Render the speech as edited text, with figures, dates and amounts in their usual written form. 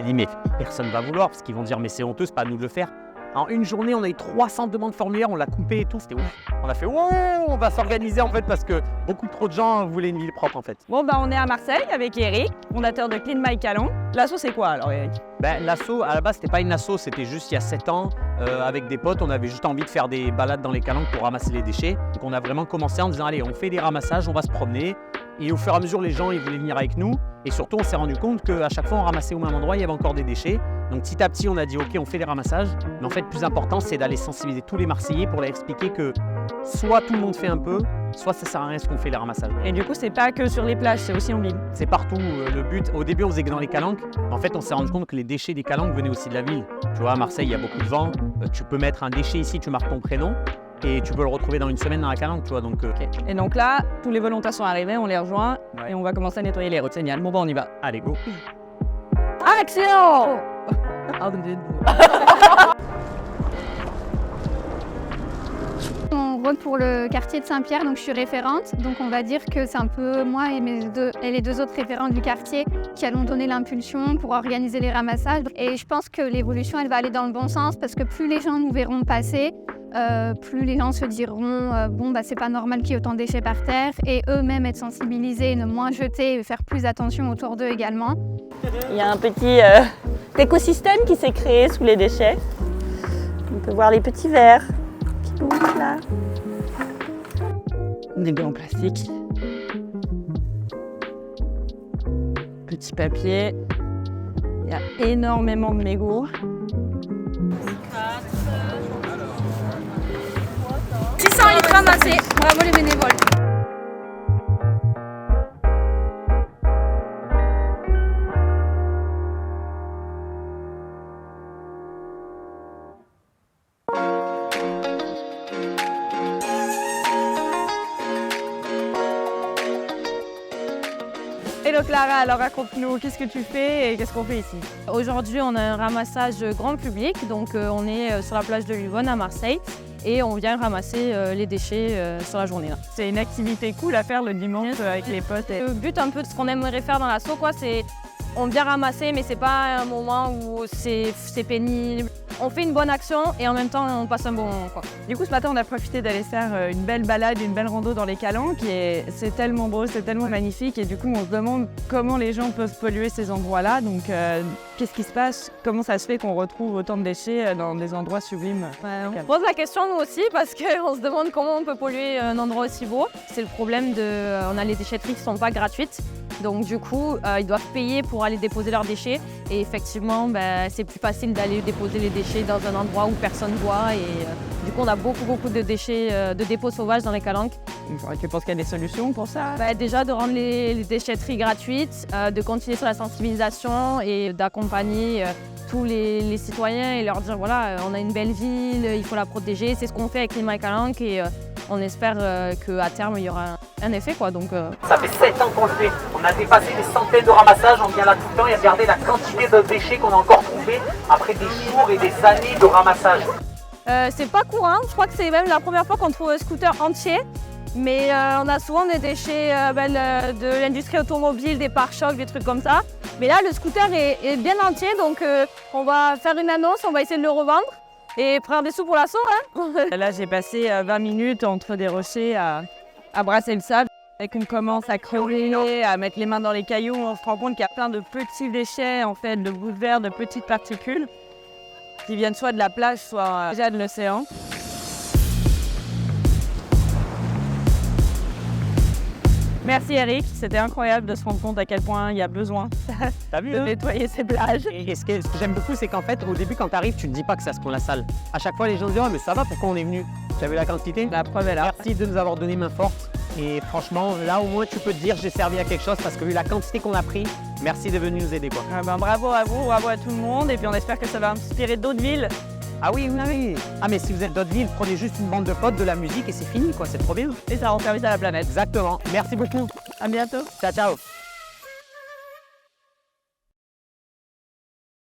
J'ai dit mais personne va vouloir parce qu'ils vont dire mais c'est honteux, c'est pas à nous de le faire. En une journée, on a eu 300 demandes formulaires, on l'a coupé et tout, c'était ouf. On a fait wow, on va s'organiser en fait parce que beaucoup trop de gens voulaient une ville propre en fait. Bon on est à Marseille avec Eric, fondateur de Clean My Calanque. L'asso c'est quoi alors Eric? L'asso, à la base, c'était pas une asso, c'était juste il y a 7 ans, avec des potes, on avait juste envie de faire des balades dans les calanques pour ramasser les déchets. Donc on a vraiment commencé en disant allez, on fait des ramassages, on va se promener. Et au fur et à mesure, les gens ils voulaient venir avec nous. Et surtout, on s'est rendu compte qu'à chaque fois, on ramassait au même endroit, il y avait encore des déchets. Donc petit à petit, on a dit ok, on fait les ramassages. Mais en fait, le plus important, c'est d'aller sensibiliser tous les Marseillais pour leur expliquer que soit tout le monde fait un peu, soit ça sert à rien ce qu'on fait les ramassages. Et du coup, c'est pas que sur les plages, c'est aussi en ville. C'est partout. Le but, au début, on faisait que dans les calanques. En fait, on s'est rendu compte que les déchets des calanques venaient aussi de la ville. Tu vois, à Marseille, il y a beaucoup de vent. Tu peux mettre un déchet ici, tu marques ton prénom. Et tu peux le retrouver dans une semaine dans la calanque, tu vois. Donc, Et donc là, tous les volontaires sont arrivés, on les rejoint et on va commencer à nettoyer les routes. Génial. Bon, on y va. allez, go. Action! On vote pour le quartier de Saint-Pierre, donc je suis référente. Donc on va dire que c'est un peu moi et les deux autres référentes du quartier qui allons donner l'impulsion pour organiser les ramassages. Et je pense que l'évolution, elle va aller dans le bon sens parce que plus les gens nous verront passer, plus les gens se diront c'est pas normal qu'il y ait autant de déchets par terre, et eux-mêmes être sensibilisés, ne moins jeter et faire plus attention autour d'eux également. Il y a un petit écosystème qui s'est créé sous les déchets. On peut voir les petits vers qui poussent là. Des gants en plastique. Petit papier. Il y a énormément de mégots. 600 litres ramassés, bravo les bénévoles. Hello Clara, alors raconte-nous, qu'est-ce que tu fais et qu'est-ce qu'on fait ici? Aujourd'hui, on a un ramassage grand public, donc on est sur la plage de Luvonne à Marseille et on vient ramasser les déchets sur la journée. C'est une activité cool à faire le dimanche avec les potes. Le but un peu de ce qu'on aimerait faire dans l'asso, c'est on vient ramasser, mais c'est pas un moment où c'est pénible. On fait une bonne action et en même temps on passe un bon moment, quoi. Du coup ce matin on a profité d'aller faire une belle balade, une belle rando dans les calanques et c'est tellement beau, c'est tellement magnifique et du coup on se demande comment les gens peuvent polluer ces endroits-là. Donc qu'est-ce qui se passe? Comment ça se fait qu'on retrouve autant de déchets dans des endroits sublimes? On se pose la question nous aussi parce qu'on se demande comment on peut polluer un endroit aussi beau. C'est le problème on a les déchetteries qui ne sont pas gratuites. Donc du coup, ils doivent payer pour aller déposer leurs déchets. Et effectivement, c'est plus facile d'aller déposer les déchets dans un endroit où personne ne voit. Et du coup, on a beaucoup de déchets, de dépôts sauvages dans les calanques. Tu penses qu'il y a des solutions pour ça? Déjà de rendre les déchetteries gratuites, de continuer sur la sensibilisation et d'accompagner tous les citoyens et leur dire voilà, on a une belle ville, il faut la protéger. C'est ce qu'on fait avec Clean My Calanque et on espère qu'à terme, il y aura un effet, quoi. Donc, Ça fait 7 ans qu'on le fait. On a dépassé des centaines de ramassages, on vient là tout le temps et regardez la quantité de déchets qu'on a encore trouvé après des jours et des années de ramassage. c'est pas courant, je crois que c'est même la première fois qu'on trouve un scooter entier. Mais on a souvent des déchets de l'industrie automobile, des pare-chocs, des trucs comme ça. Mais là, le scooter est bien entier, donc on va faire une annonce, on va essayer de le revendre et prendre des sous pour l'assaut. Là, j'ai passé 20 minutes entre des rochers à brasser le sable. Dès qu'on commence à crever, à mettre les mains dans les cailloux, on se rend compte qu'il y a plein de petits déchets, en fait, de bouts de verre, de petites particules qui viennent soit de la plage, soit déjà de l'océan. Merci Eric, c'était incroyable de se rendre compte à quel point il y a besoin de nettoyer ces plages. Et ce que j'aime beaucoup, c'est qu'en fait, au début, quand tu arrives, tu ne dis pas que ça se prend la salle. À chaque fois, les gens disent oh, mais ça va, pourquoi on est venu? Tu as vu la quantité? La preuve est là. Merci de nous avoir donné main forte. Et franchement, là, au moins, tu peux te dire j'ai servi à quelque chose parce que vu la quantité qu'on a pris, merci de venir nous aider, quoi. Bravo à vous, bravo à tout le monde. Et puis on espère que ça va inspirer d'autres villes. Ah oui. Ah mais si vous êtes d'autres villes, prenez juste une bande de potes, de la musique et c'est fini, quoi. C'est trop bien. Et ça rend service à la planète. Exactement. Merci beaucoup. À bientôt. Ciao.